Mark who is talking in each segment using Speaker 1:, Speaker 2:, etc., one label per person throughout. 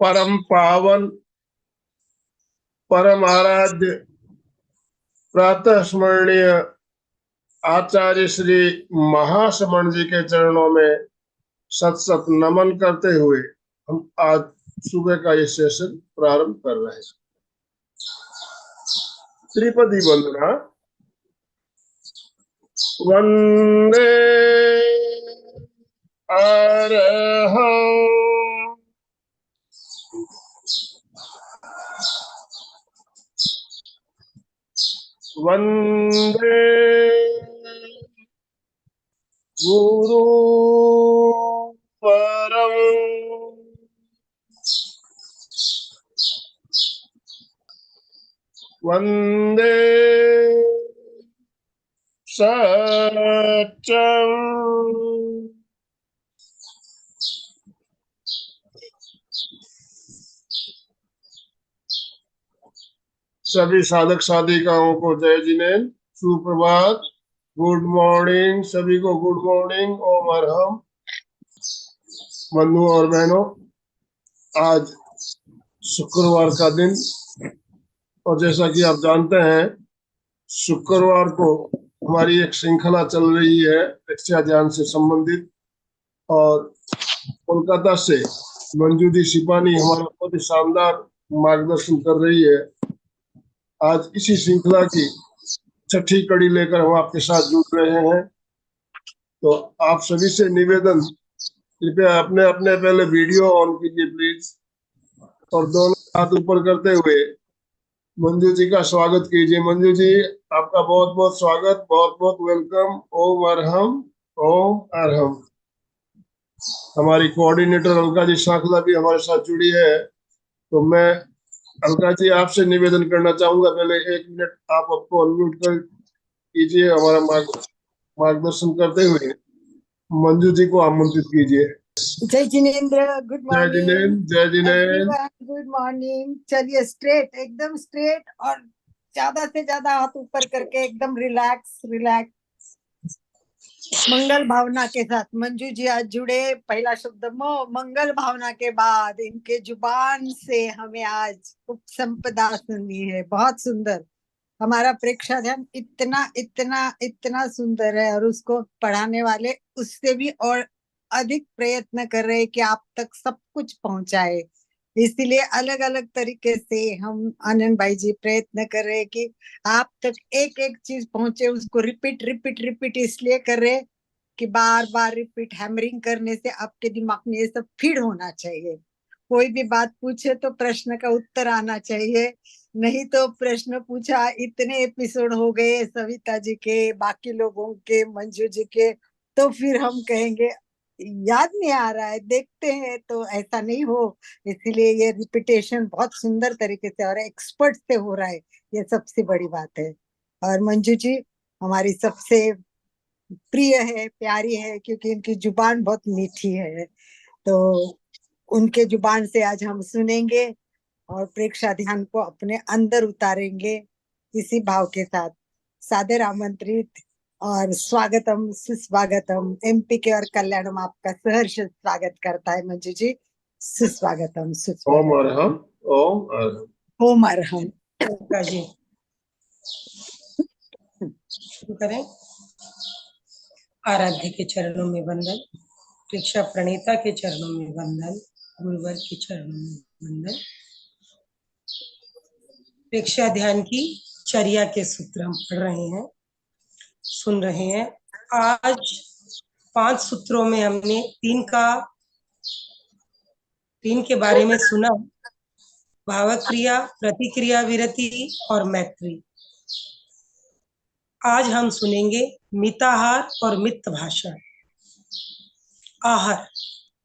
Speaker 1: परम पावन परम आराध्य प्रातः स्मरणीय आचार्य श्री महाश्रमण जी के चरणों में सत सत नमन करते हुए हम आज सुबह का ये सेशन प्रारंभ कर रहे हैं। त्रिपदी वंदना। वंदे अरहं वंदे गुरु परम वंदे सत्यम। सभी साधक साधिकाओं को जय जिनेन्द्र, सुप्रभात, गुड मॉर्निंग, सभी को गुड मॉर्निंग, ओम अरहम। बंधुओं और बहनों, आज शुक्रवार का दिन, और जैसा कि आप जानते हैं शुक्रवार को हमारी एक श्रृंखला चल रही है रक्षा ध्यान से संबंधित, और कोलकाता से मंजू दी सिपानी हमारा बहुत ही शानदार मार्गदर्शन कर रही है। आज इसी श्रृंखला की छठी कड़ी लेकर हम आपके साथ जुड़ रहे हैं। तो आप सभी से निवेदन, कृपया अपने अपने पहले वीडियो ऑन कीजिए प्लीज, और दोनों हाथ ऊपर करते हुए मंजू जी का स्वागत कीजिए। मंजू जी, आपका बहुत बहुत स्वागत, बहुत बहुत वेलकम। ओम अरहम, ओम अरहम। हमारी कोऑर्डिनेटर अलका जी शाखला भी हमारे साथ जुड़ी है। तो मैं अलका जी आपसे निवेदन करना चाहूंगा, पहले 1 मिनट आप आपको अनम्यूट कर कीजिए, हमारा मार्गदर्शन करते हुए मंजू जी को आमंत्रित कीजिए।
Speaker 2: Jai Jinendra, good
Speaker 1: Jai
Speaker 2: morning
Speaker 1: Jinendra, Jai Jinendra.
Speaker 2: Everyone, good morning. चलिए स्ट्रेट, एकदम स्ट्रेट, और ज्यादा से ज्यादा हाथ ऊपर करके एकदम रिलैक्स रिलैक्स मंगल भावना के साथ। मंजू जी आज जुड़े, पहला शब्द मंगल भावना के बाद इनके जुबान से हमें आज उपसंपदा सुननी है। बहुत सुंदर। हमारा प्रेक्षा ध्यान इतना इतना इतना सुंदर है, और उसको पढ़ाने वाले उससे भी और अधिक प्रयत्न कर रहे हैं कि आप तक सब कुछ पहुंचाए। इसलिए अलग अलग तरीके से हम आनंद भाई जी प्रयत्न कर रहे हैं कि आप तक एक एक चीज पहुंचे। उसको रिपीट रिपीट रिपीट इसलिए कर रहे कि बार बार रिपीट हैमरिंग करने से आपके दिमाग में ये सब फीड होना चाहिए। कोई भी बात पूछे तो प्रश्न का उत्तर आना चाहिए, नहीं तो प्रश्न पूछा, इतने एपिसोड हो गए सविता जी के, बाकी लोगों के, मंजू जी के, तो फिर हम कहेंगे याद नहीं आ रहा है, देखते हैं, तो ऐसा नहीं हो। इसीलिए ये रिपीटेशन बहुत सुंदर तरीके से और एक्सपर्ट से हो रहा है, ये सबसे बड़ी बात है। और मंजू जी हमारी सबसे प्रिय है, प्यारी है, क्योंकि इनकी जुबान बहुत मीठी है। तो उनके जुबान से आज हम सुनेंगे और प्रेक्षा ध्यान को अपने अंदर उतारेंगे। इसी भाव के साथ सादर आमंत्रित और स्वागतम सुस्वागतम। एमपी के और कल्याणम आपका सहर्ष स्वागत करता है मंजू जी। सुस्वागतम
Speaker 1: ओम
Speaker 2: सुस्वागतम।
Speaker 1: अरहम, ओम अरहम।
Speaker 2: ओम अरहम।
Speaker 3: जी शुरू करें। आराध्य के चरणों में वंदन, प्रेक्षा प्रणेता के चरणों में वंदन, गुरुवर के चरणों में वंदन। प्रेक्षा ध्यान की चर्या के सूत्र हम पढ़ रहे हैं, सुन रहे हैं। आज 5 सूत्रों में हमने 3 के बारे में सुना: भावक्रिया, प्रतिक्रिया, विरति और मैत्री। आज हम सुनेंगे मिताहार और मित्त भाषण। आहार,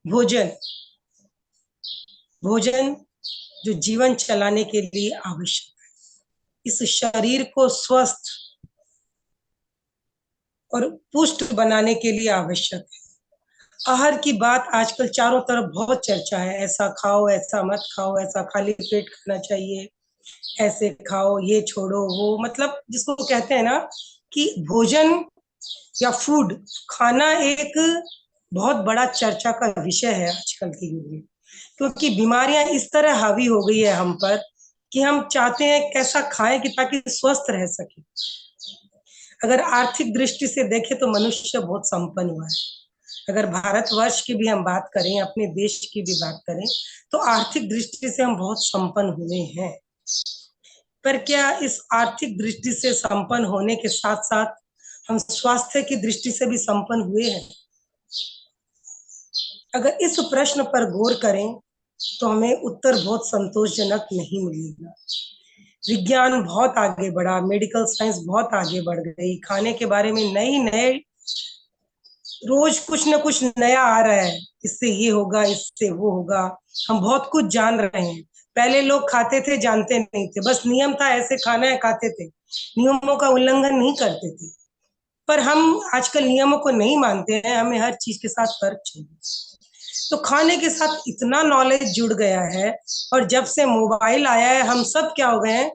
Speaker 3: भोजन, भोजन जो जीवन चलाने के लिए आवश्यक है, इस शरीर को स्वस्थ और पुष्ट बनाने के लिए आवश्यक है। आहार की बात आजकल चारों तरफ बहुत चर्चा है, ऐसा खाओ, ऐसा मत खाओ, ऐसा खाली पेट खाना चाहिए, ऐसे खाओ, ये छोड़ो, वो, मतलब जिसको कहते हैं ना कि भोजन या फूड, खाना एक बहुत बड़ा चर्चा का विषय है आजकल के युग में। क्योंकि बीमारियां इस तरह हावी हो गई है हम पर कि हम चाहते हैं कैसा खाएं कि ताकि स्वस्थ रह सके। अगर आर्थिक दृष्टि से देखें तो मनुष्य बहुत संपन्न हुआ है। अगर भारतवर्ष की भी हम बात करें, अपने देश की भी बात करें, तो आर्थिक दृष्टि से हम बहुत संपन्न हुए हैं। पर क्या इस आर्थिक दृष्टि से संपन्न होने के साथ साथ हम स्वास्थ्य की दृष्टि से भी संपन्न हुए हैं? अगर इस प्रश्न पर गौर करें तो हमें उत्तर बहुत संतोषजनक नहीं मिलेगा। विज्ञान बहुत आगे बढ़ा, मेडिकल साइंस बहुत आगे बढ़ गई, खाने के बारे में नई नए रोज कुछ ना कुछ नया आ रहा है, इससे ये होगा, इससे वो होगा, हम बहुत कुछ जान रहे हैं। पहले लोग खाते थे, जानते नहीं थे, बस नियम था ऐसे खाना है, खाते थे, नियमों का उल्लंघन नहीं करते थे। पर हम आजकल नियमों को नहीं मानते हैं, हमें हर चीज के साथ तर्क चाहिए। तो खाने के साथ इतना नॉलेज जुड़ गया है, और जब से मोबाइल आया है हम सब क्या हो गए हैं,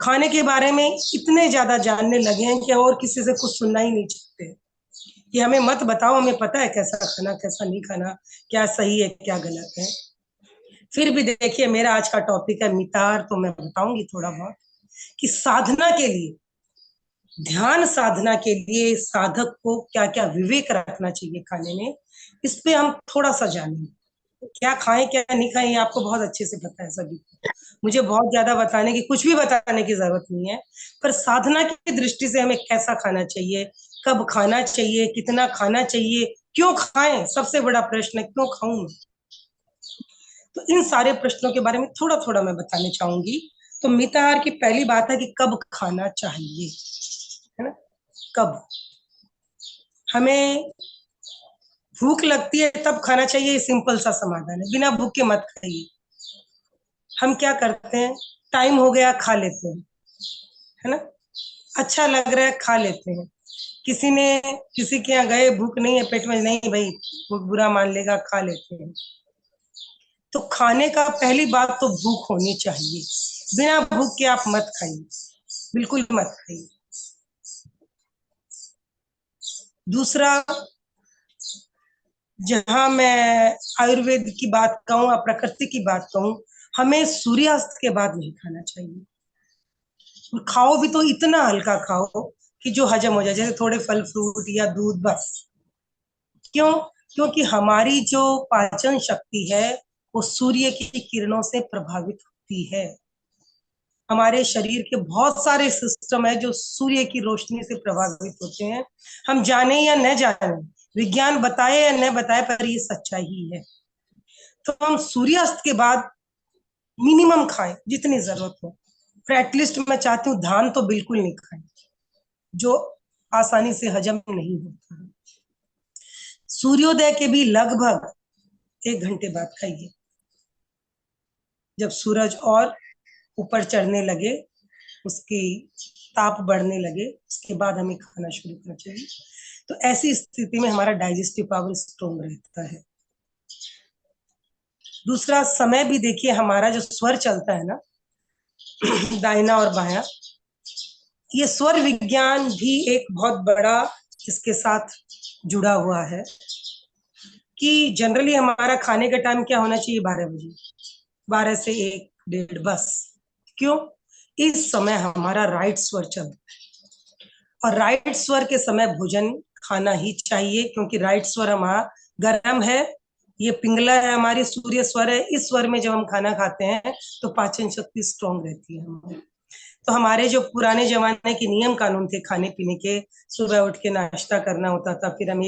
Speaker 3: खाने के बारे में इतने ज्यादा जानने लगे हैं कि और किसी से कुछ सुनना ही नहीं चाहते कि हमें मत बताओ, हमें पता है कैसा खाना कैसा नहीं खाना, क्या सही है क्या गलत है। फिर भी देखिए, मेरा आज का टॉपिक है मितार, तो मैं बताऊंगी थोड़ा बहुत कि साधना के लिए, ध्यान साधना के लिए साधक को क्या क्या विवेक रखना चाहिए खाने में, इस पे हम थोड़ा सा जानेंगे। क्या खाएं क्या नहीं खाएं ये आपको बहुत अच्छे से पता है सभी को, मुझे बहुत ज्यादा बताने की, कुछ भी बताने की जरूरत नहीं है। पर साधना की दृष्टि से हमें कैसा खाना चाहिए, कब खाना चाहिए, कितना खाना चाहिए, क्यों खाएं, सबसे बड़ा प्रश्न है क्यों खाऊं मैं? तो इन सारे प्रश्नों के बारे में थोड़ा थोड़ा मैं बताने चाहूंगी। तो मिताहार की पहली बात है कि कब खाना चाहिए, है ना। कब हमें भूख लगती है तब खाना चाहिए, सिंपल सा समाधान है, बिना भूख के मत खाइए। हम क्या करते हैं, टाइम हो गया खा लेते हैं, है ना, अच्छा लग रहा है खा लेते हैं। किसी के यहाँ गए, भूख नहीं है पेट में, नहीं भाई भूख बुरा मान लेगा, खा लेते हैं। तो खाने का पहली बात तो भूख होनी चाहिए, बिना भूख के आप मत खाइए, बिल्कुल मत खाइए। दूसरा, जहां मैं आयुर्वेद की बात कहूँ या प्रकृति की बात कहूँ, हमें सूर्यास्त के बाद नहीं खाना चाहिए। खाओ भी तो इतना हल्का खाओ कि जो हजम हो जाए, जैसे थोड़े फल फ्रूट या दूध, बस। क्यों? क्योंकि हमारी जो पाचन शक्ति है वो सूर्य की किरणों से प्रभावित होती है। हमारे शरीर के बहुत सारे सिस्टम है जो सूर्य की रोशनी से प्रभावित होते हैं, हम जाने या न जाने, विज्ञान बताए या न बताए, पर ये सच्चाई ही है। तो हम सूर्यास्त के बाद मिनिमम खाएं जितनी जरूरत हो। पर एटलीस्ट मैं चाहती हूँ धान तो बिल्कुल नहीं खाएं, जो आसानी से हजम नहीं होता है। सूर्योदय के भी लगभग 1 घंटे बाद खाइए, जब सूरज और ऊपर चढ़ने लगे, उसकी ताप बढ़ने लगे, उसके बाद हमें खाना शुरू करना चाहिए। तो ऐसी स्थिति में हमारा डाइजेस्टिव पावर स्ट्रोंग रहता है। दूसरा, समय भी देखिए, हमारा जो स्वर चलता है ना, दाहिना और बायां, ये स्वर विज्ञान भी एक बहुत बड़ा इसके साथ जुड़ा हुआ है कि जनरली हमारा खाने का टाइम क्या होना चाहिए, 12 बजे, 12 से 1 1:30, बस। क्यों? इस समय हमारा राइट स्वर चल रहा है, और राइट स्वर के समय भोजन खाना ही चाहिए, क्योंकि राइट स्वर हमारा गर्म है, ये पिंगला है, हमारी सूर्य स्वर है। इस स्वर में जब हम खाना खाते हैं तो पाचन शक्ति स्ट्रांग रहती है हमारी। तो हमारे जो पुराने जमाने के नियम कानून थे खाने पीने के, सुबह उठ के नाश्ता करना होता था, फिर हम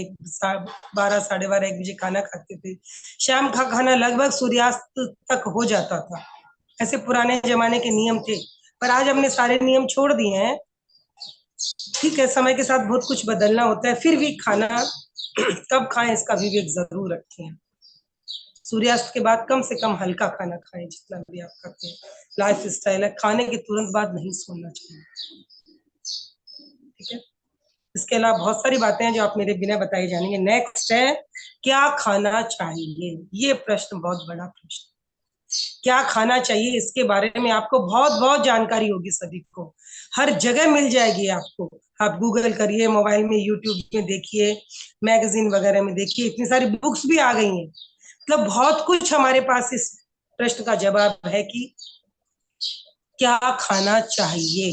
Speaker 3: 12 12:30 1 बजे खाना खाते थे, शाम का खाना लगभग सूर्यास्त तक हो जाता था। ऐसे पुराने जमाने के नियम थे, पर आज हमने सारे नियम छोड़ दिए हैं। ठीक है, समय के साथ बहुत कुछ बदलना होता है, फिर भी खाना कब खाएं इसका विवेक जरूर रखें। सूर्यास्त के बाद कम से कम हल्का खाना खाएं, जितना भी आप खाते हैं। लाइफ स्टाइल है, खाने के तुरंत बाद नहीं सोना चाहिए, ठीक है। इसके अलावा बहुत सारी बातें हैं जो आप मेरे बिना बताए जानेंगे। नेक्स्ट है, क्या खाना चाहिए, ये प्रश्न बहुत बड़ा प्रश्न। क्या खाना चाहिए, इसके बारे में आपको बहुत बहुत जानकारी होगी, सभी को हर जगह मिल जाएगी आपको। आप गूगल करिए, मोबाइल में, यूट्यूब में देखिए, मैगजीन वगैरह में देखिए, इतनी सारी बुक्स भी आ गई हैं। मतलब बहुत कुछ हमारे पास इस प्रश्न का जवाब है कि क्या खाना चाहिए।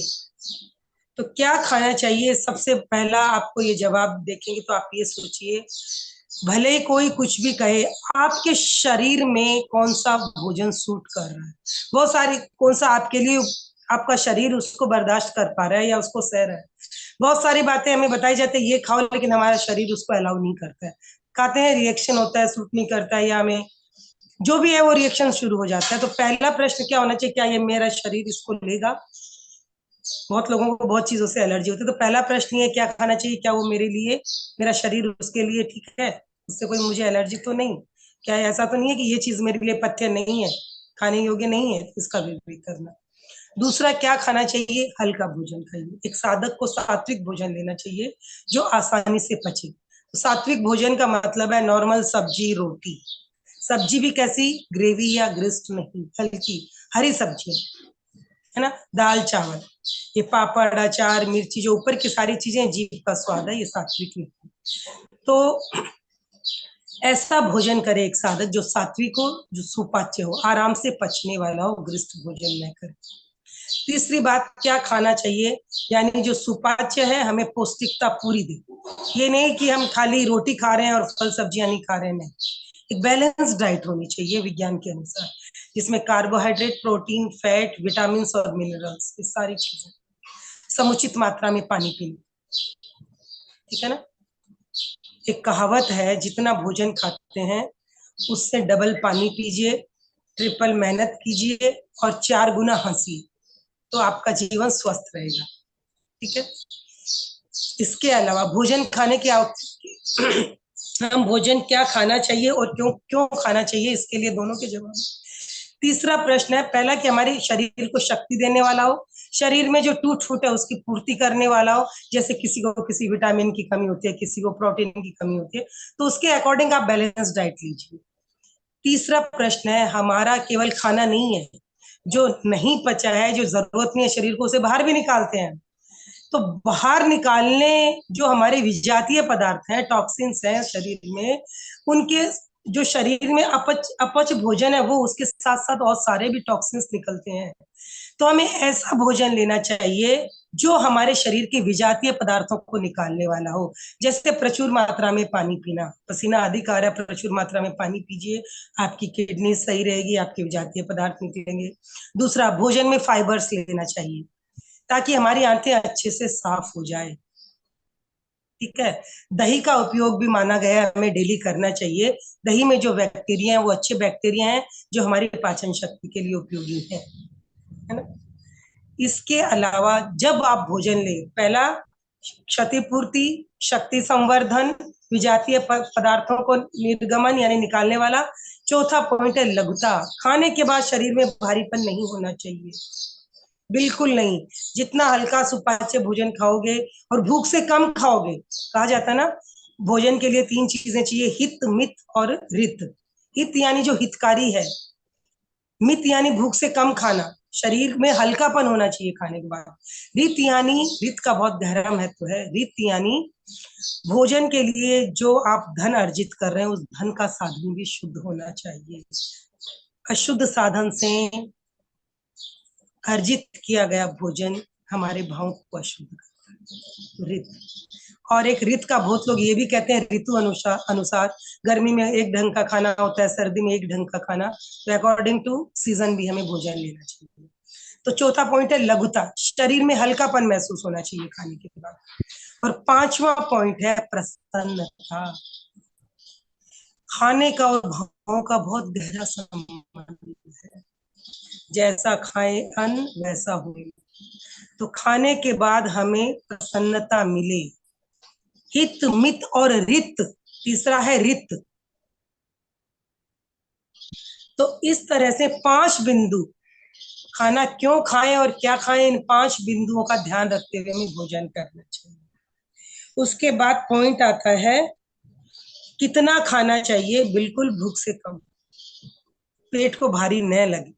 Speaker 3: तो क्या खाना चाहिए, सबसे पहला आपको ये जवाब देखेंगे तो आप ये सोचिए, भले ही कोई कुछ भी कहे, आपके शरीर में कौन सा भोजन सूट कर रहा है, बहुत सारी, कौन सा आपके लिए आपका शरीर उसको बर्दाश्त कर पा रहा है या उसको सह रहा है। बहुत सारी बातें हमें बताई जाती है ये खाओ, लेकिन हमारा शरीर उसको अलाउ नहीं करता है, खाते हैं रिएक्शन होता है, सूट नहीं करता है, या हमें जो भी है वो रिएक्शन शुरू हो जाता है। तो पहला प्रश्न क्या होना चाहिए, क्या ये मेरा शरीर इसको लेगा। बहुत लोगों को बहुत चीजों से एलर्जी होती है, तो पहला प्रश्न ये क्या खाना चाहिए, क्या वो मेरे लिए, मेरा शरीर उसके लिए ठीक है, उससे कोई मुझे एलर्जी तो नहीं, क्या ऐसा तो नहीं है कि ये चीज मेरे लिए पथ्य नहीं है, खाने योग्य नहीं है, इसका भी करना। दूसरा, क्या खाना चाहिए, हल्का भोजन खाइए। एक साधक को सात्विक भोजन लेना चाहिए जो आसानी से पचे। तो सात्विक भोजन का मतलब है नॉर्मल सब्जी रोटी, सब्जी भी कैसी, ग्रेवी या ग्रिस्ट नहीं, हल्की हरी सब्जी, है ना, दाल चावल, ये पापड़ अचार मिर्ची जो ऊपर की सारी चीजें जीभ का स्वाद है, ये सात्विक नहीं। तो ऐसा भोजन करे एक साधक जो सात्विक हो, जो सुपाच्य हो, आराम से पचने वाला हो, ग्रिष्ट भोजन न करे। तीसरी बात, क्या खाना चाहिए, यानी जो सुपाच्य है हमें पौष्टिकता पूरी दे, ये नहीं कि हम खाली रोटी खा रहे हैं और फल सब्जियां नहीं खा रहे हैं, नहीं, एक बैलेंस डाइट होनी चाहिए विज्ञान के अनुसार, जिसमें कार्बोहाइड्रेट, प्रोटीन, फैट, विटामिन और मिनरल्स, ये सारी चीजें, समुचित मात्रा में पानी पीना, ठीक है ना। एक कहावत है, जितना भोजन खाते हैं उससे डबल पानी पीजिए, ट्रिपल मेहनत कीजिए और 4 गुना हंसिए, तो आपका जीवन स्वस्थ रहेगा, ठीक है। इसके अलावा भोजन खाने की हम भोजन क्या खाना चाहिए और क्यों क्यों खाना चाहिए, इसके लिए दोनों के जवाब। तीसरा प्रश्न है, पहला कि हमारे शरीर को शक्ति देने वाला हो, शरीर में जो टूट फूट है उसकी पूर्ति करने वाला हो, जैसे किसी को किसी विटामिन की कमी होती है, किसी को प्रोटीन की कमी होती है, तो उसके अकॉर्डिंग आप बैलेंस डाइट लीजिए। तीसरा प्रश्न है, हमारा केवल खाना नहीं है, जो नहीं पचा है, जो जरूरत नहीं है शरीर को, उसे बाहर भी निकालते हैं। तो बाहर निकालने जो हमारे विजातीय पदार्थ हैं, टॉक्सिन्स हैं शरीर में, उनके जो शरीर में अपच भोजन है वो उसके साथ साथ और सारे भी टॉक्सिन्स निकलते हैं। तो हमें ऐसा भोजन लेना चाहिए जो हमारे शरीर के विजातीय पदार्थों को निकालने वाला हो, जैसे प्रचुर मात्रा में पानी पीना, पसीना अधिक आ रहा है, प्रचुर मात्रा में पानी पीजिए, आपकी किडनी सही रहेगी, आपके विजातीय पदार्थ निकलेंगे। दूसरा, भोजन में फाइबर्स लेना चाहिए ताकि हमारी आंतें अच्छे से साफ हो जाए, ठीक है। दही का उपयोग भी माना गया है, हमें डेली करना चाहिए। दही में जो बैक्टीरिया है वो अच्छे बैक्टीरिया हैं जो हमारी पाचन शक्ति के लिए उपयोगी है ना। इसके अलावा जब आप भोजन लें, पहला क्षतिपूर्ति, शक्ति संवर्धन, विजातीय पदार्थों को निर्गमन यानी निकालने वाला। चौथा पॉइंट है लघुता, खाने के बाद शरीर में भारीपन नहीं होना चाहिए, बिल्कुल नहीं। जितना हल्का सुपाच्य भोजन खाओगे और भूख से कम खाओगे, कहा जाता है ना, भोजन के लिए 3 चीजें चाहिए, हित, मित और रित। हित यानी जो हितकारी है, मित यानी भूख से कम खाना, शरीर में हल्कापन होना चाहिए खाने के बाद। रित यानी, रित का बहुत गहरा महत्व है, रित यानी भोजन के लिए जो आप धन अर्जित कर रहे हैं उस धन का साधन भी शुद्ध होना चाहिए। अशुद्ध साधन से अर्जित किया गया भोजन हमारे भावों को अशुद्ध करता है, रित। और एक रित का बहुत लोग ये भी कहते हैं ऋतु अनुसार गर्मी में एक ढंग का खाना होता है, सर्दी में एक ढंग का खाना, तो अकॉर्डिंग टू सीजन भी हमें भोजन लेना चाहिए। तो चौथा पॉइंट है लघुता, शरीर में हल्कापन महसूस होना चाहिए खाने के बाद। और 5वां पॉइंट है प्रसन्नता, खाने का और भावों का बहुत गहरा संबंध है, जैसा खाए अन्न वैसा हुए। तो खाने के बाद हमें प्रसन्नता मिले, हित, मित और रित, तीसरा है रित। तो इस तरह से 5 बिंदु, खाना क्यों खाएं और क्या खाएं, इन 5 बिंदुओं का ध्यान रखते हुए हमें भोजन करना चाहिए। उसके बाद पॉइंट आता है कितना खाना चाहिए, बिल्कुल भूख से कम, पेट को भारी न लगे।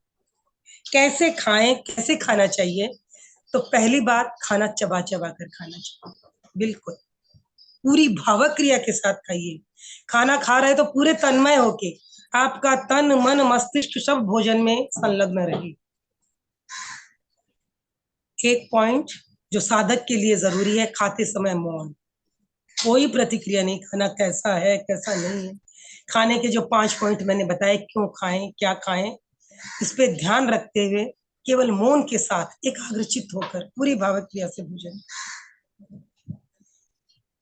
Speaker 3: कैसे खाएं, कैसे खाना चाहिए, तो पहली बात, खाना चबा चबा कर खाना चाहिए, बिल्कुल पूरी भावक क्रिया के साथ खाइए। खाना खा रहे तो पूरे तन्मय होके, आपका तन मन मस्तिष्क सब भोजन में संलग्न रहे। एक पॉइंट जो साधक के लिए जरूरी है, खाते समय मौन, कोई प्रतिक्रिया नहीं, खाना कैसा है कैसा नहीं है। खाने के जो 5 पॉइंट मैंने बताए, क्यों खाएं क्या खाएं, इस पे ध्यान रखते हुए केवल मौन के साथ एकाग्रचित होकर पूरी भावक क्रिया से भोजन,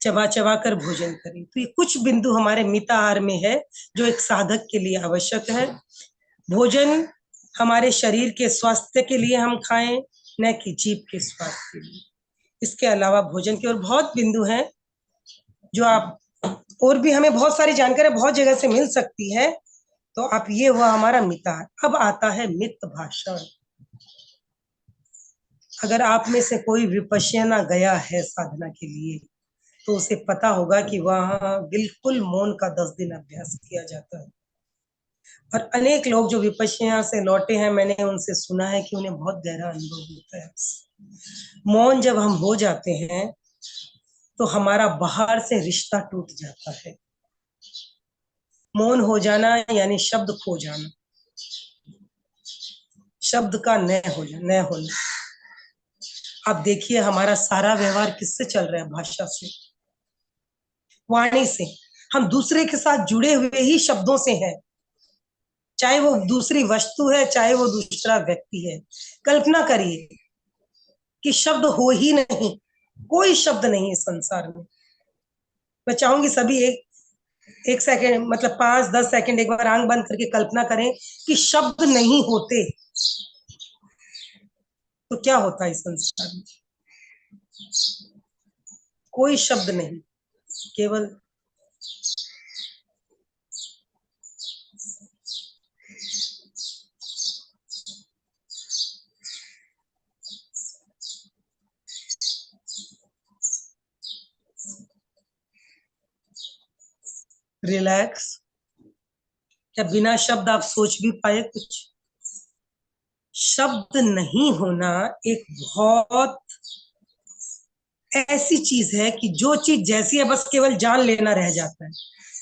Speaker 3: चबा चबा कर भोजन करें। तो ये कुछ बिंदु हमारे मिताहार में है जो एक साधक के लिए आवश्यक है। भोजन हमारे शरीर के स्वास्थ्य के लिए हम खाएं, न कि जीभ के स्वास्थ्य के लिए। इसके अलावा भोजन के और बहुत बिंदु हैं जो आप, और भी हमें बहुत सारी जानकारी बहुत जगह से मिल सकती है। तो आप, ये हुआ हमारा मिताहार। अब आता है मित भाषण। अगर आप में से कोई विपश्यना गया है साधना के लिए, तो उसे पता होगा कि वहां बिल्कुल मौन का 10 दिन अभ्यास किया जाता है। और अनेक लोग जो विपश्यना से लौटे हैं, मैंने उनसे सुना है कि उन्हें बहुत गहरा अनुभव होता है। मौन जब हम हो जाते हैं तो हमारा बाहर से रिश्ता टूट जाता है। मौन हो जाना यानी शब्द खो जाना, शब्द का न हो जाना, न होना। आप देखिए हमारा सारा व्यवहार किससे चल रहा है? भाषा से, वाणी से। हम दूसरे के साथ जुड़े हुए ही शब्दों से हैं, चाहे वो दूसरी वस्तु है, चाहे वो दूसरा व्यक्ति है। कल्पना करिए कि शब्द हो ही नहीं, कोई शब्द नहीं है संसार में। मैं चाहूंगी सभी एक सेकंड, मतलब 5-10 सेकंड एक बार आंख बंद करके कल्पना करें कि शब्द नहीं होते तो क्या होता है इस संसार में? कोई शब्द नहीं, केवल रिलैक्स। क्या बिना शब्द आप सोच भी पाए कुछ? शब्द नहीं होना एक बहुत ऐसी चीज है कि जो चीज जैसी है बस केवल जान लेना रह जाता है।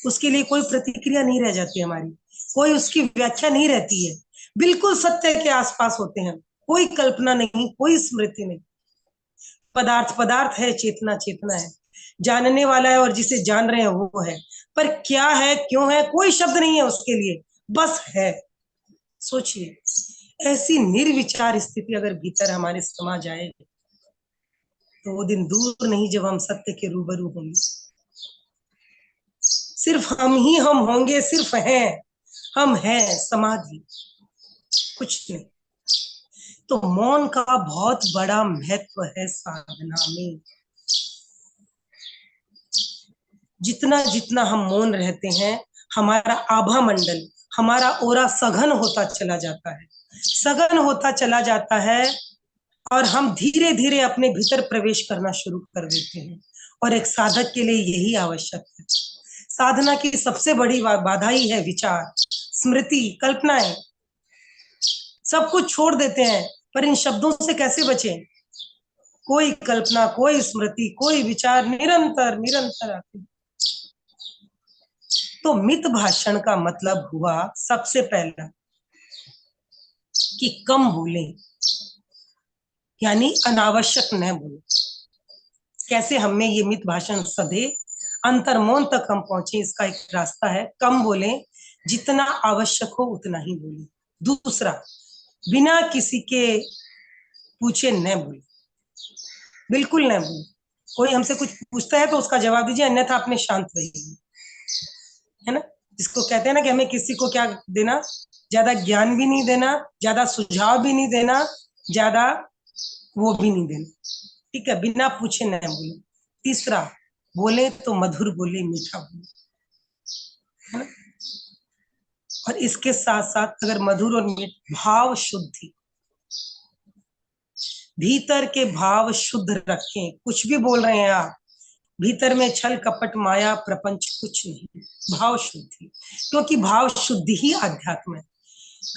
Speaker 3: उसके लिए कोई प्रतिक्रिया नहीं रह जाती हमारी, कोई उसकी व्याख्या नहीं रहती है। बिल्कुल सत्य के आसपास होते हैं, कोई कल्पना नहीं, कोई स्मृति नहीं। पदार्थ पदार्थ है, चेतना चेतना है, जानने वाला है और जिसे जान रहे हैं वो है। पर क्या है, क्यों है, कोई शब्द नहीं है उसके लिए, बस है। सोचिए, ऐसी निर्विचार स्थिति अगर भीतर हमारे समा जाए तो वो दिन दूर नहीं जब हम सत्य के रूबरू होंगे। सिर्फ हम होंगे, सिर्फ हैं, हम हैं, समाधि, कुछ नहीं। तो मौन का बहुत बड़ा महत्व है साधना में। जितना जितना हम मौन रहते हैं, हमारा आभा मंडल, हमारा ओरा सघन होता चला जाता है, सघन होता चला जाता है, और हम धीरे धीरे अपने भीतर प्रवेश करना शुरू कर देते हैं। और एक साधक के लिए यही आवश्यक है। साधना की सबसे बड़ी बाधा ही है विचार, स्मृति, कल्पनाएं। सब कुछ छोड़ देते हैं, पर इन शब्दों से कैसे बचें? कोई कल्पना, कोई स्मृति, कोई विचार निरंतर निरंतर आते। तो मित भाषण का मतलब हुआ सबसे पहला कि कम बोलें, यानी अनावश्यक न बोले। कैसे हमें ये मित भाषण सधे, अंतर्मौन तक हम पहुंचे, इसका एक रास्ता है, कम बोले, जितना आवश्यक हो उतना ही बोले। दूसरा, बिना किसी के पूछे न बोले, बिल्कुल न बोले। कोई हमसे कुछ पूछता है तो उसका जवाब दीजिए, अन्यथा अपने शांत रहिए, है ना। जिसको कहते हैं ना कि हमें किसी को क्या देना, ज्यादा ज्ञान भी नहीं देना, ज्यादा सुझाव भी नहीं देना, ज्यादा वो भी नहीं देना, ठीक है, बिना पूछे न बोले। तीसरा, बोले तो मधुर बोले, मीठा बोले, है ना। और इसके साथ साथ अगर मधुर और भाव शुद्धि, भीतर के भाव शुद्ध रखें। कुछ भी बोल रहे हैं आप, भीतर में छल कपट माया प्रपंच कुछ नहीं, भाव शुद्धि। क्योंकि भाव शुद्धि ही अध्यात्म है।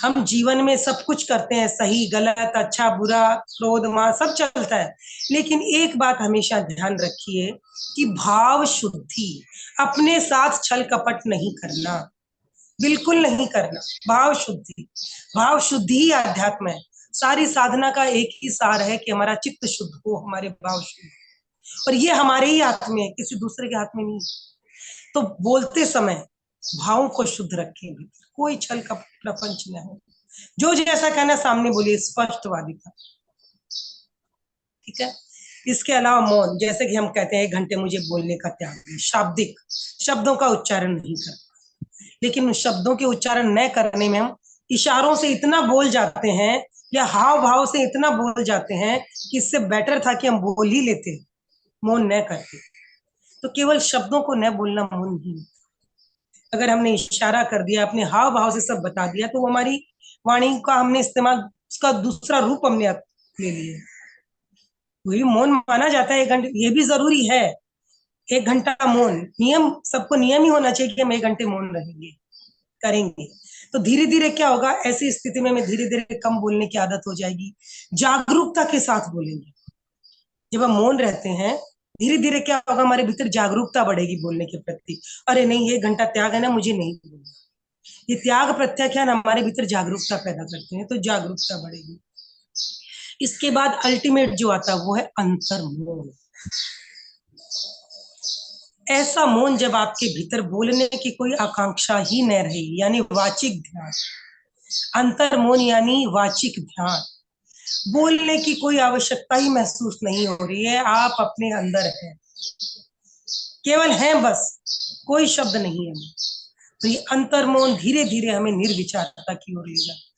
Speaker 3: हम जीवन में सब कुछ करते हैं, सही गलत, अच्छा बुरा, क्रोध मान सब चलता है, लेकिन एक बात हमेशा ध्यान रखिए कि भाव शुद्धि, अपने साथ छल कपट नहीं करना। बिल्कुल नहीं करना। भाव शुद्धि, भाव शुद्धि ही अध्यात्म है। सारी साधना का एक ही सार है कि हमारा चित्त शुद्ध हो, हमारे भाव शुद्ध, और ये हमारे ही हाथ में है, किसी दूसरे के हाथ में नहीं। तो बोलते समय भावों को शुद्ध रखें, कोई छल का प्रपंच न हो। जो जैसा कहना सामने बोलिए, स्पष्टवादिता, ठीक है। इसके अलावा मौन, जैसे कि हम कहते हैं 1 घंटे मुझे बोलने का त्याग है, शाब्दिक शब्दों का उच्चारण नहीं करना, लेकिन उन शब्दों के उच्चारण न करने में हम इशारों से इतना बोल जाते हैं या हाव भाव से इतना बोल जाते हैं कि इससे बेटर था कि हम बोल ही लेते, मौन न करते। तो केवल शब्दों को न बोलना मौन नहीं। अगर हमने इशारा कर दिया, अपने हाव भाव से सब बता दिया, तो वो हमारी वाणी का हमने इस्तेमाल, उसका दूसरा रूप हमने ले लिया। वही मौन माना जाता है 1 घंटे, ये भी जरूरी है। 1 घंटा मौन नियम, सबको नियम ही होना चाहिए कि हम 1 घंटे मौन रहेंगे, करेंगे। तो धीरे धीरे क्या होगा, ऐसी स्थिति में हमें धीरे धीरे कम बोलने की आदत हो जाएगी, जागरूकता के साथ बोलेंगे। जब हम मौन रहते हैं, धीरे धीरे क्या होगा, हमारे भीतर जागरूकता बढ़ेगी बोलने के प्रति। अरे नहीं, ये 1 घंटा त्याग है ना, मुझे नहीं बोलना। ये त्याग प्रत्याख्यान हमारे भीतर जागरूकता पैदा करते हैं, तो जागरूकता बढ़ेगी। इसके बाद अल्टीमेट जो आता है वो है अंतर्मौन। ऐसा मौन जब आपके भीतर बोलने की कोई आकांक्षा ही न रहे, यानी वाचिक ध्यान। अंतर्मौन यानी वाचिक ध्यान, बोलने की कोई आवश्यकता ही महसूस नहीं हो रही है, आप अपने अंदर हैं, केवल हैं बस, कोई शब्द नहीं है। तो ये अंतर्मौन धीरे धीरे हमें निर्विचारता की ओर ले जाता है।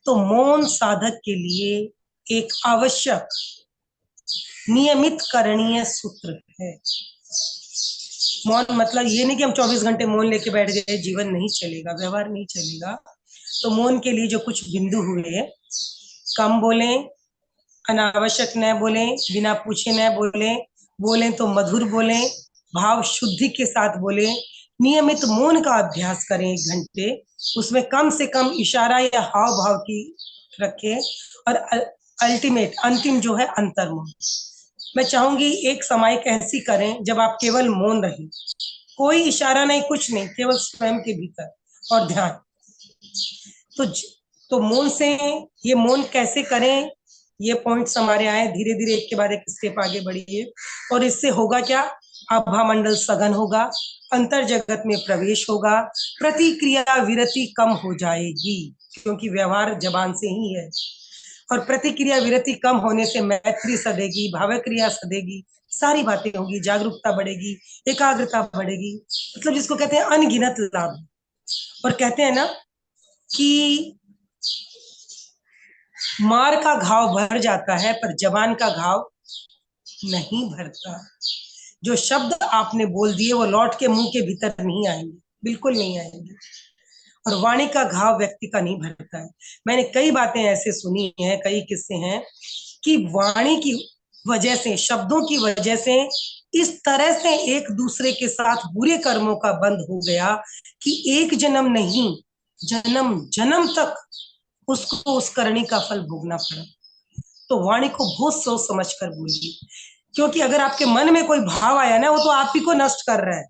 Speaker 3: तो मौन साधक के लिए एक आवश्यक नियमित करणीय सूत्र है। मौन मतलब ये नहीं कि हम 24 घंटे मौन लेके बैठ गए, जीवन नहीं चलेगा, व्यवहार नहीं चलेगा। तो मौन के लिए जो कुछ बिंदु हुए, कम बोलें, अनावश्यक न बोलें, बिना पूछे न बोलें, बोलें तो मधुर बोलें, भाव शुद्धि के साथ बोलें, नियमित मौन का अभ्यास करें 1 घंटे, उसमें कम से कम इशारा या हाव भाव की रखें, और अल्टीमेट अंतिम जो है अंतर्मौन। मैं चाहूंगी एक समाई ऐसी करें जब आप केवल मौन रहें, कोई इशारा नहीं, कुछ नहीं, केवल स्वयं के भीतर और ध्यान। तो तो मौन से, ये मौन कैसे करें, ये पॉइंट्स हमारे आए, धीरे धीरे एक के बाद एक स्टेप आगे बढ़िए। और इससे होगा क्या, आभा मंडल सघन होगा, अंतर जगत में प्रवेश होगा, प्रतिक्रिया विरति कम हो जाएगी, क्योंकि व्यवहार जबान से ही है। और प्रतिक्रिया विरति कम होने से मैत्री सधेगी, भावक्रिया सधेगी, सारी बातें होगी, जागरूकता बढ़ेगी, एकाग्रता बढ़ेगी, मतलब जिसको कहते हैं अनगिनत लाभ। और कहते हैं ना कि मार का घाव भर जाता है पर जबान का घाव नहीं भरता। जो शब्द आपने बोल दिए वो लौट के मुंह के भीतर नहीं आएंगे, बिल्कुल नहीं आएंगे। और वाणी का घाव व्यक्ति का नहीं भरता है। मैंने कई बातें ऐसे सुनी हैं, कई किस्से हैं कि वाणी की वजह से, शब्दों की वजह से इस तरह से एक दूसरे के साथ बुरे कर्मों का बंध हो गया कि एक जन्म नहीं, जन्म जन्म तक उसको उस करनी का फल भोगना पड़ा। तो वाणी को बहुत सोच समझ कर बोलिए, क्योंकि अगर आपके मन में कोई भाव आया ना, वो तो आप ही को नष्ट कर रहा है,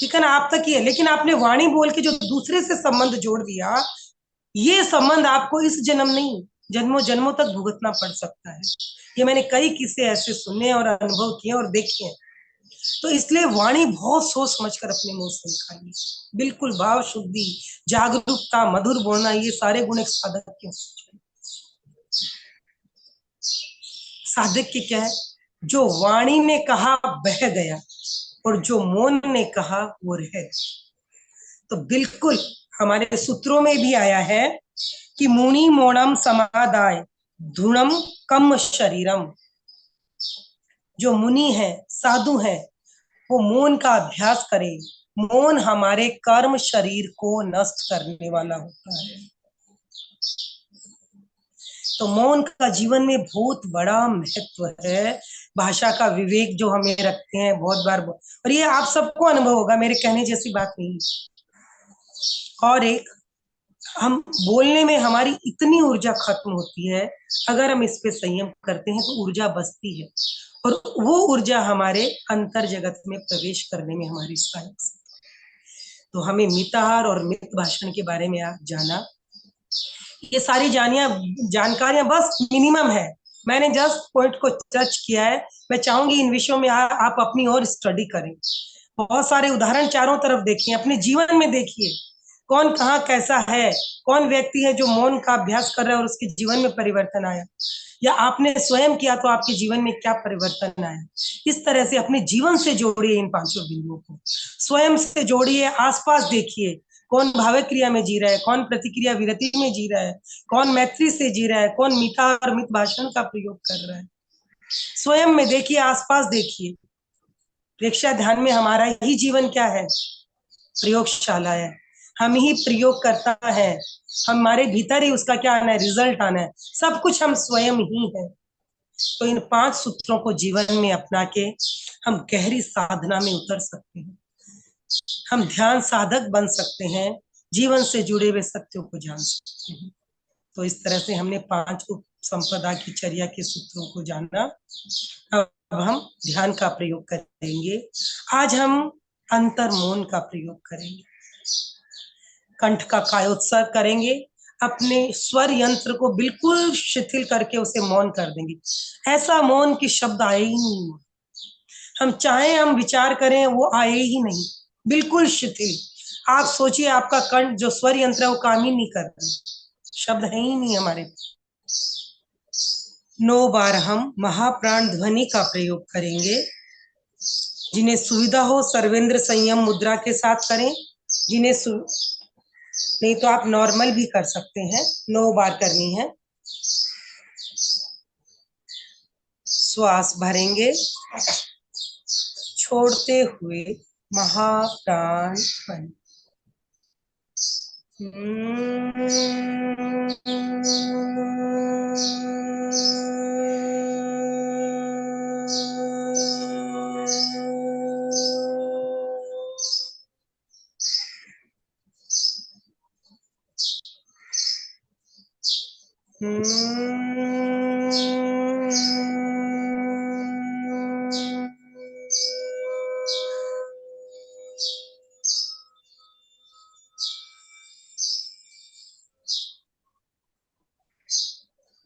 Speaker 3: ठीक है ना, आप तक ही है। लेकिन आपने वाणी बोल के जो दूसरे से संबंध जोड़ दिया, ये संबंध आपको इस जन्म नहीं, जन्मों जन्मों तक भुगतना पड़ सकता है। ये मैंने कई किस्से ऐसे सुने और अनुभव किए और देखे हैं। तो इसलिए वाणी बहुत सोच समझकर अपने मुंह से निकालिए, बिल्कुल भाव शुद्धि, जागरूकता, मधुर बोलना, ये सारे गुण एक साधक के। साधक की क्या है, जो वाणी ने कहा बह गया और जो मौन ने कहा वो रह। तो बिल्कुल हमारे सूत्रों में भी आया है कि मुनि मौनम समादाय धुणम कम शरीरम। जो मुनि है, साधु है, वो मौन का अभ्यास करे। मौन हमारे कर्म शरीर को नष्ट करने वाला होता है। तो मौन का जीवन में बहुत बड़ा महत्व है। भाषा का विवेक जो हमें रखते हैं बहुत बार, और ये आप सबको अनुभव होगा, मेरे कहने जैसी बात नहीं। और एक, हम बोलने में हमारी इतनी ऊर्जा खत्म होती है, अगर हम इस पे संयम करते हैं तो ऊर्जा बचती है, और वो ऊर्जा हमारे अंतर जगत में प्रवेश करने में हमारी सहायक है। तो हमें मिताहार और मित भाषण के बारे में आप जाना। ये सारी जानकारियां बस मिनिमम है, मैंने जस्ट पॉइंट को टच किया है। मैं चाहूंगी इन विषयों में आप अपनी और स्टडी करें, बहुत सारे उदाहरण चारों तरफ देखिए, अपने जीवन में देखिए कौन कहाँ कैसा है, कौन व्यक्ति है जो मौन का अभ्यास कर रहा है और उसके जीवन में परिवर्तन आया, या आपने स्वयं किया तो आपके जीवन में क्या परिवर्तन आया। इस तरह से अपने जीवन से जोड़िए इन पांचों बिंदुओं को, स्वयं से जोड़िए, आसपास देखिए कौन भावक क्रिया में जी रहा है, कौन प्रतिक्रिया विरति में जी रहा है, कौन मैत्री से जी रहा है, कौन मीठा और मित भाषण का प्रयोग कर रहा है। स्वयं में देखिए, आसपास देखिए। प्रेक्षा ध्यान में हमारा ही जीवन क्या है, प्रयोगशाला है, हम ही प्रयोग करता है, हमारे भीतर ही उसका क्या आना है, रिजल्ट आना है, सब कुछ हम स्वयं ही है। तो इन 5 सूत्रों को जीवन में अपना के हम गहरी साधना में उतर सकते हैं, हम ध्यान साधक बन सकते हैं, जीवन से जुड़े हुए सत्यों को जान सकते हैं। तो इस तरह से हमने 5 उपसंपदा की चर्या के सूत्रों को जाना। अब हम ध्यान का प्रयोग करेंगे। आज हम अंतर मौन का प्रयोग करेंगे, कंठ का कायोत्सर्ग करेंगे, अपने स्वर यंत्र को बिल्कुल शिथिल करके उसे मौन कर देंगे, ऐसा मौन कि शब्द आए ही नहीं, हम चाहे हम विचार करें वो आए ही नहीं, बिल्कुल शिथिल। आप सोचिए आपका कंठ जो स्वर यंत्र है वो काम ही नहीं कर रहा, शब्द है ही नहीं हमारे। 9 बार हम महाप्राण ध्वनि का प्रयोग करेंगे। जिन्हें सुविधा हो सर्वेंद्र संयम मुद्रा के साथ करें, जिन्हें नहीं तो आप नॉर्मल भी कर सकते हैं। 9 बार करनी है। श्वास भरेंगे, छोड़ते हुए महाप्राण ध्वनि।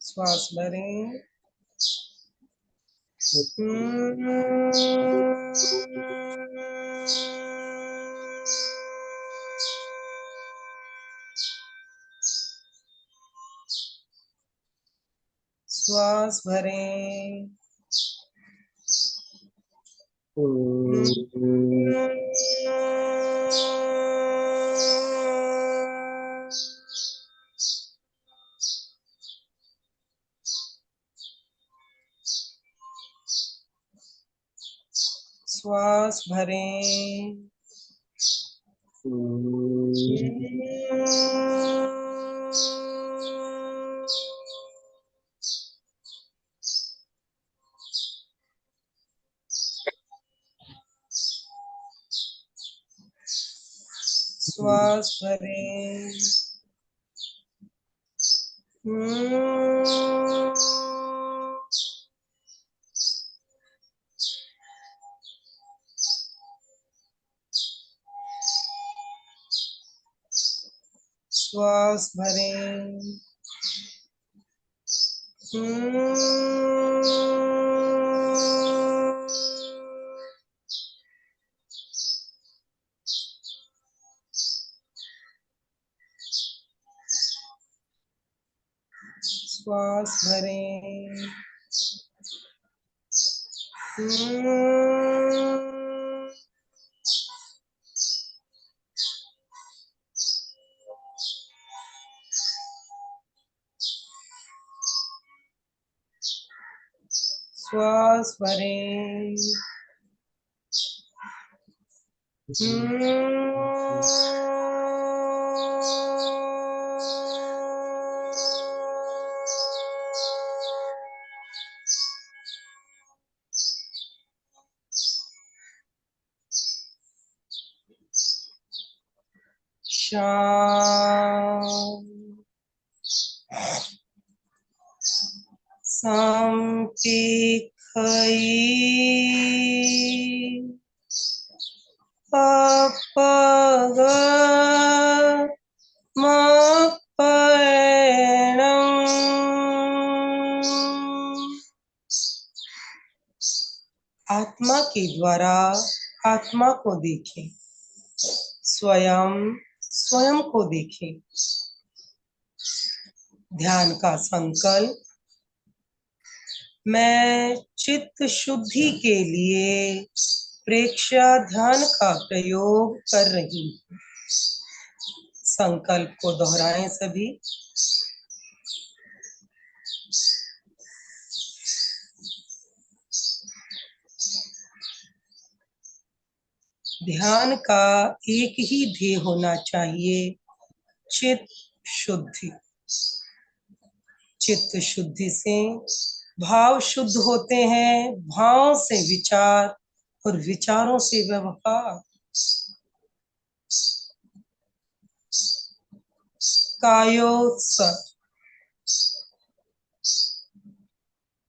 Speaker 3: श्वास भरें, श्वास भरें, श्वास भरें, श्वास भरें, श्वास भरें, श्वास भरें, श्वास भरें, शांत, संपिखई, प प ग म पैणम्। आत्मा के द्वारा आत्मा को देखें, स्वयं स्वयं को देखें। ध्यान का संकल्प, मैं चित्त शुद्धि के लिए प्रेक्षा ध्यान का प्रयोग कर रही हूँ। संकल्प को दोहराएं सभी। ध्यान का एक ही ध्येय होना चाहिए, चित्त शुद्धि। चित्त शुद्धि से भाव शुद्ध होते हैं, भाव से विचार और विचारों से व्यवहार। कायोत्सर्ग,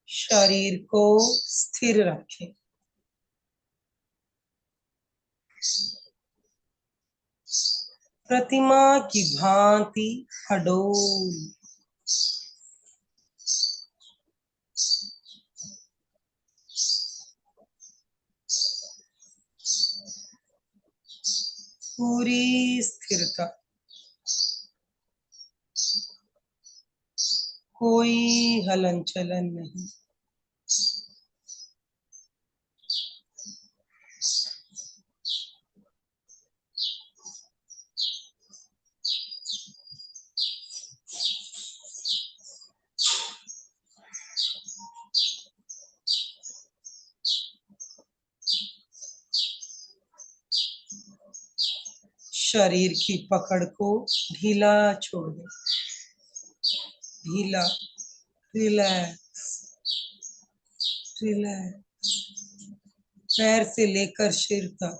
Speaker 3: शरीर को स्थिर रखें। प्रतिमा की भांति अडोल। पूरी स्थिरता, कोई हलन चलन नहीं। शरीर की पकड़ को ढीला छोड़ दें, ढीला, रिलैक्स, रिलैक्स। पैर से लेकर सिर तक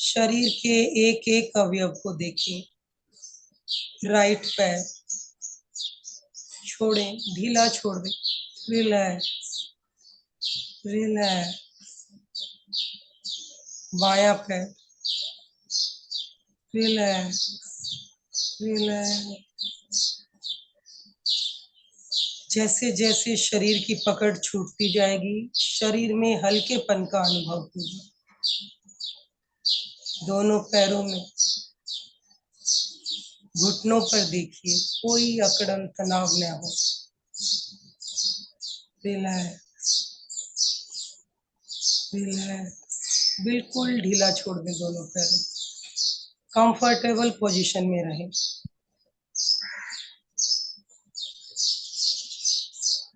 Speaker 3: शरीर के एक एक अवयव को देखें। राइट पैर छोड़ें, ढीला छोड़ दें, रिलैक्स, रिलैक्स। बायां पैर, रिलैक्स, रिलैक्स। जैसे जैसे शरीर की पकड़ छूटती जाएगी, शरीर में हल्केपन का अनुभव होगा। दोनों पैरों में, घुटनों पर देखिए, कोई अकड़न तनाव न हो। Relax, relax. बिल्कुल ढीला छोड़ दें दोनों पैरों। कंफर्टेबल पोजीशन में रहें।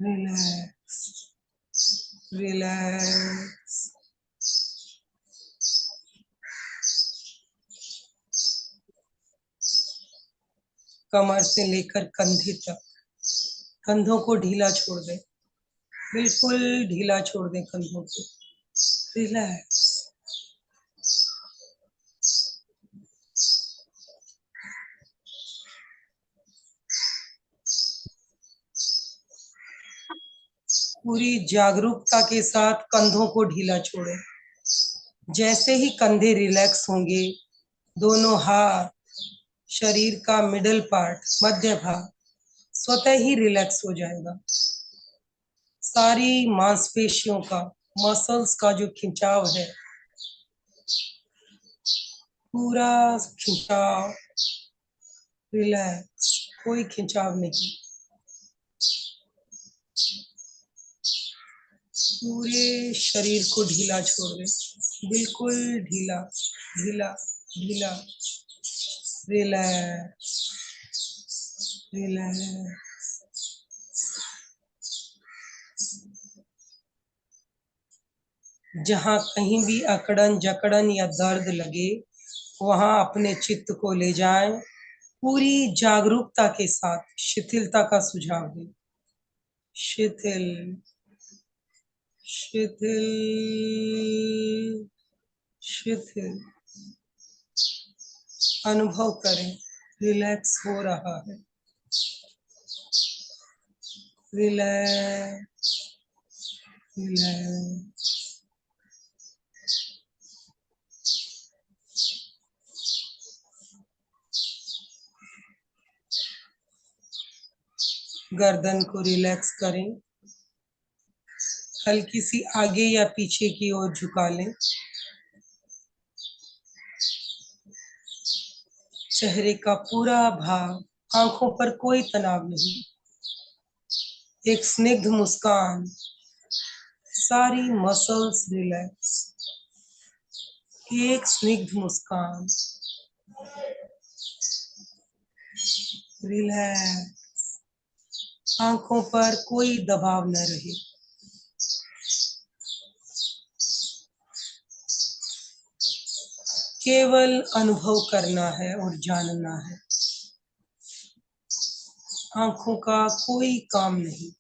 Speaker 3: Relax, relax. कमर से लेकर कंधे तक, कंधों को ढीला छोड़ दें, बिल्कुल ढीला छोड़ दें कंधों को। रिलैक्स, पूरी जागरूकता के साथ कंधों को ढीला छोड़ें। जैसे ही कंधे रिलैक्स होंगे, दोनों हाथ, शरीर का मिडल पार्ट, मध्य भाग स्वतः ही रिलैक्स हो जाएगा। सारी मांसपेशियों का, मसल्स का जो खिंचाव है, पूरा खिंचाव, रिलैक्स, कोई खिंचाव नहीं। पूरे शरीर को ढीला छोड़ दें, बिल्कुल ढीला, ढीला, ढीला। Relax, relax. जहां कहीं भी अकड़न जकड़न या दर्द लगे, वहां अपने चित्त को ले जाएं। पूरी जागरूकता के साथ शिथिलता का सुझाव दें। शिथिल, शिथिल, शिथिल। अनुभव करें, रिलैक्स हो रहा है। Relax, relax. गर्दन को रिलैक्स करें, हल्की सी आगे या पीछे की ओर झुका लें। चेहरे का पूरा भाव, आंखों पर कोई तनाव नहीं, एक स्निग्ध मुस्कान, सारी मसल्स रिलैक्स, एक स्निग्ध मुस्कान, रिलैक्स, आंखों पर कोई दबाव न रहे। केवल अनुभव करना है और जानना है, आंखों का कोई काम नहीं।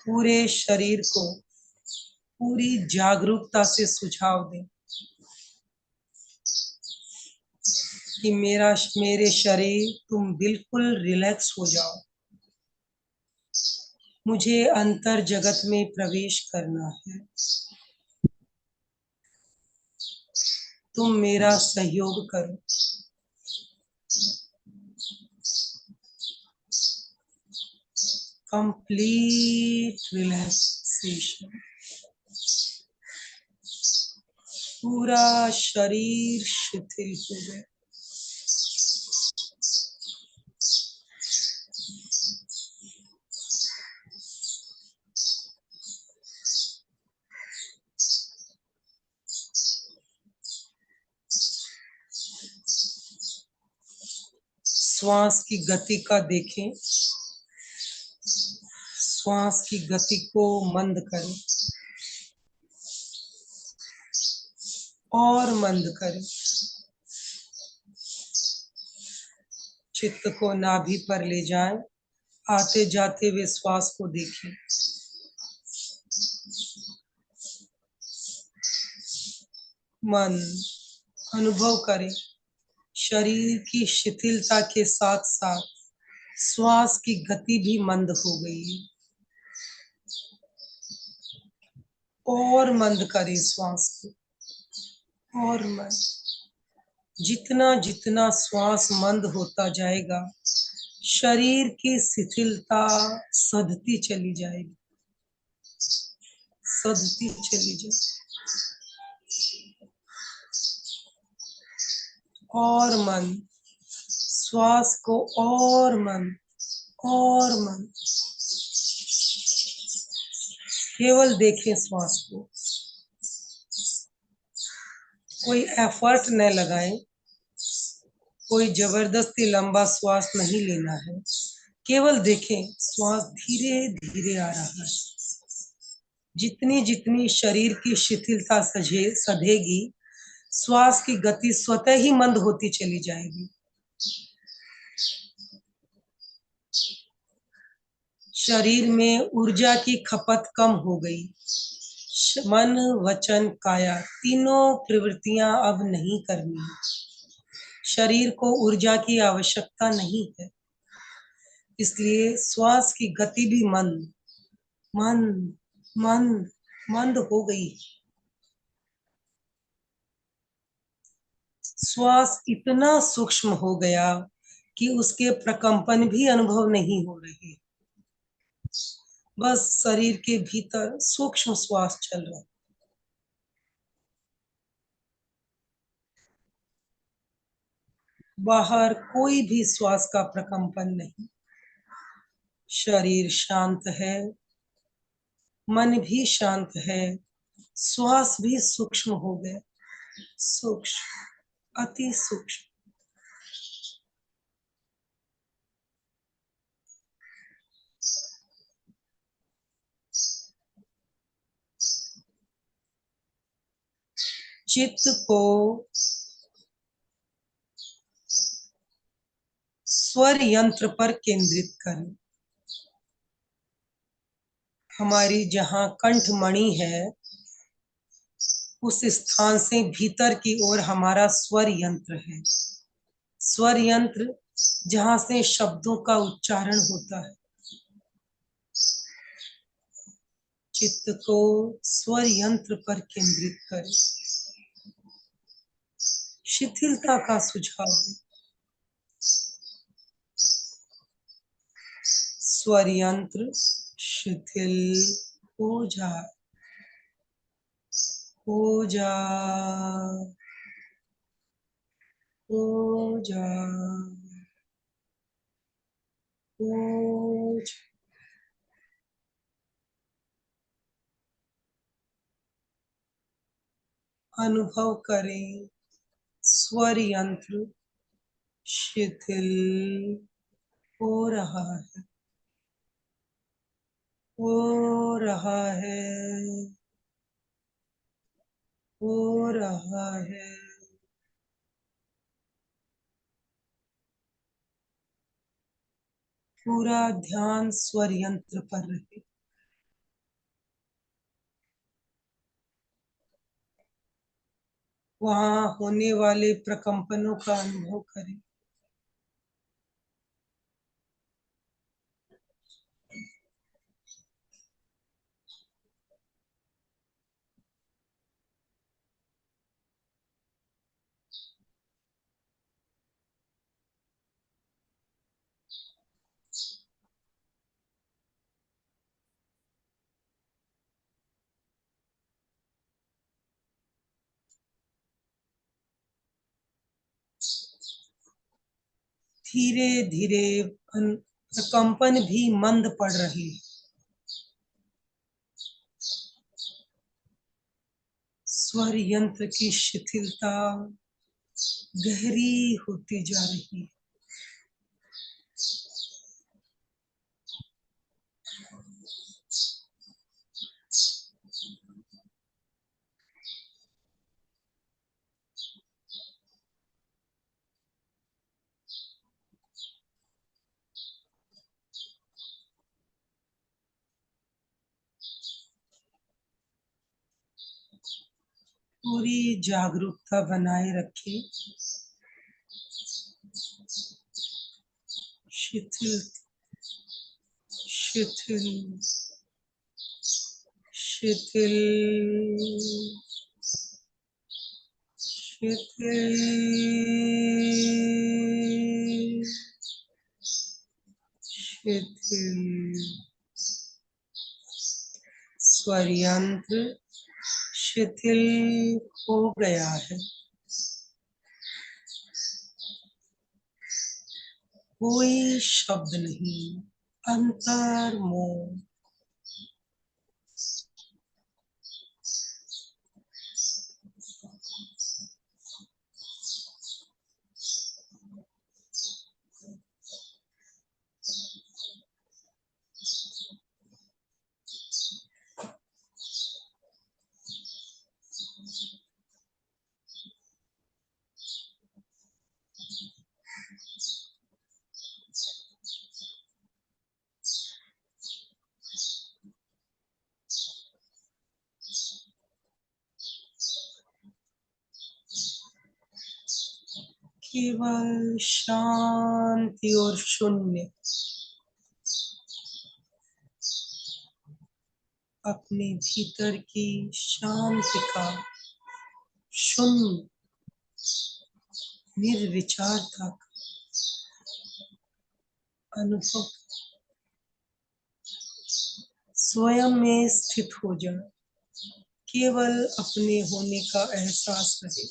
Speaker 3: पूरे शरीर को पूरी जागरूकता से सुझाव दें कि मेरे शरीर, तुम बिल्कुल रिलैक्स हो जाओ। मुझे अंतर जगत में प्रवेश करना है, तुम मेरा सहयोग करो। कंप्लीट रिलैक्सेशन, पूरा शरीर शिथिल हो गया। श्वास की गति का देखें, श्वास की गति को मंद करें और मंद करें। चित्त को नाभि पर ले जाएं, आते जाते हुए श्वास को देखें। मन अनुभव करें, शरीर की शिथिलता के साथ साथ श्वास की गति भी मंद हो गई है। और मंद करें श्वास को, और मंद। जितना जितना श्वास मंद होता जाएगा, शरीर की शिथिलता सधती चली जाएगी, सधती चली जाएगी। और मन, श्वास को और मन, और मन। केवल देखें श्वास को, कोई एफर्ट न लगाएं, कोई जबरदस्ती लंबा श्वास नहीं लेना है। केवल देखें श्वास धीरे धीरे आ रहा है। जितनी जितनी शरीर की शिथिलता सधेगी, श्वास की गति स्वतः ही मंद होती चली जाएगी। शरीर में ऊर्जा की खपत कम हो गई। मन, वचन, काया तीनों प्रवृत्तियां अब नहीं करनी है। शरीर को ऊर्जा की आवश्यकता नहीं है, इसलिए श्वास की गति भी मंद मंद मंद मंद हो गई। श्वास इतना सूक्ष्म हो गया कि उसके प्रकंपन भी अनुभव नहीं हो रहे। बस शरीर के भीतर सूक्ष्म श्वास चल रहा है। बाहर कोई भी श्वास का प्रकंपन नहीं। शरीर शांत है, मन भी शांत है, श्वास भी सूक्ष्म हो गया, सूक्ष्म, अति सूक्ष्म। चित्त को स्वर यंत्र पर केंद्रित करें। हमारी जहां कंठमणि है, उस स्थान से भीतर की ओर हमारा स्वर यंत्र है। स्वर यंत्र जहां से शब्दों का उच्चारण होता है। चित्त को स्वर यंत्र पर केंद्रित करें। शिथिलता का सुझाव दें। स्वर यंत्र शिथिल हो जाए, हो जा, हो जा, हो जा। अनुभव करें स्वर यंत्र शिथिल हो रहा है, हो रहा है, हो रहा है। पूरा ध्यान स्वर यंत्र पर रहे। वहां होने वाले प्रकंपनों का अनुभव करें। धीरे धीरे प्रकंपन भी मंद पड़ रहे हैं। स्वर यंत्र की शिथिलता गहरी होती जा रही है। पूरी जागरूकता बनाए रखें। शिथिल, शिथिल, शिथिल, शिथिल, शिथिल। स्वर यंत्र शिथिल हो गया है। कोई शब्द नहीं, अंतर्मौन। केवल शांति और शून्य। अपने भीतर की शांति का, शून्य, निर्विचारता का अनुभव स्वयं में स्थित हो जाए। केवल अपने होने का एहसास रहे।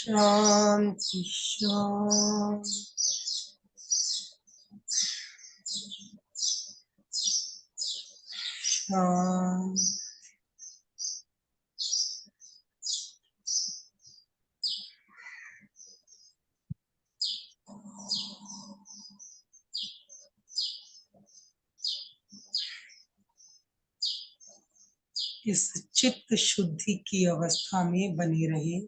Speaker 3: शांति शांति। शांति। इस चित्त शुद्धि की अवस्था में बने रहे।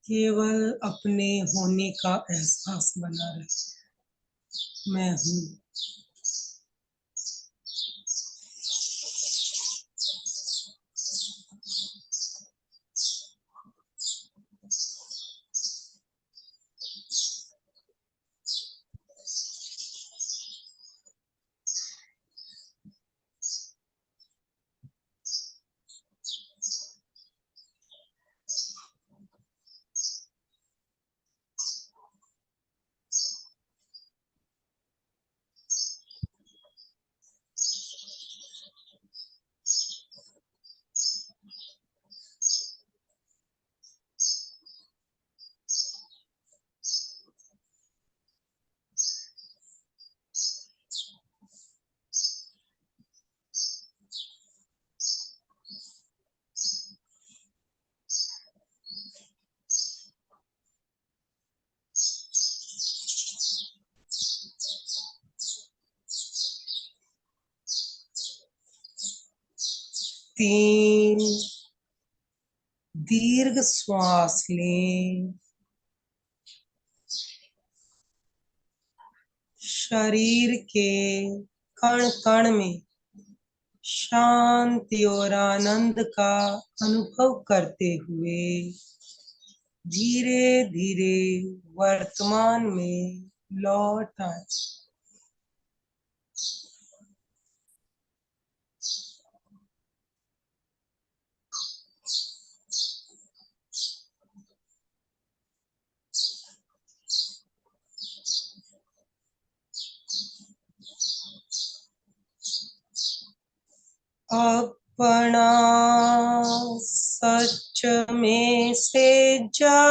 Speaker 3: केवल अपने होने का एहसास बना रहे। मैं हूँ। तीन दीर्घ श्वास लें। शरीर के कण कण में शांति और आनंद का अनुभव करते हुए धीरे धीरे वर्तमान में लौट आए। अपना सच में से जा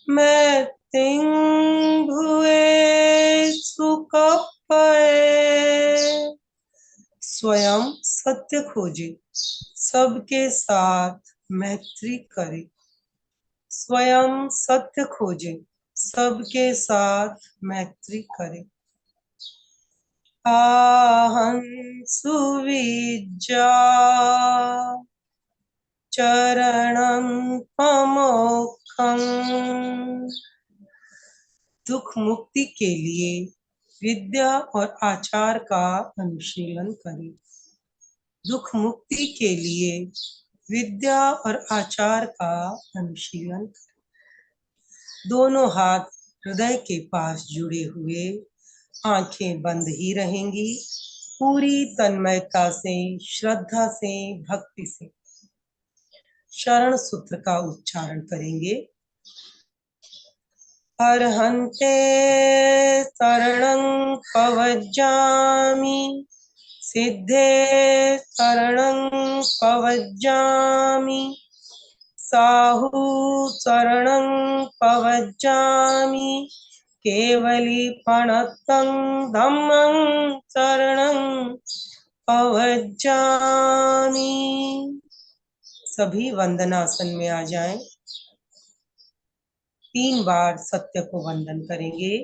Speaker 3: मैं तिंग हुए सुकपए। स्वयं सत्य खोजे, सबके साथ मैत्री करे। स्वयं सत्य खोजे, सबके साथ मैत्री करे। आहं सुविज्जा चरणं पमोक्षं। दुख मुक्ति के लिए विद्या और आचार का अनुशीलन करें। दुख मुक्ति के लिए विद्या और आचार का अनुशीलन करें। दोनों हाथ हृदय के पास जुड़े हुए, आंखें बंद ही रहेंगी। पूरी तन्मयता से, श्रद्धा से, भक्ति से शरण सूत्र का उच्चारण करेंगे। अर्हन्ते शरणं पवज्जामि, सिद्धे शरणं पवज्जामि, साहु शरणं पवज्जामि, केवली प्रणतं धम्मं शरणं पवज्जामि। सभी वंदनासन में आ जाएं। 3 बार सत्य को वंदन करेंगे।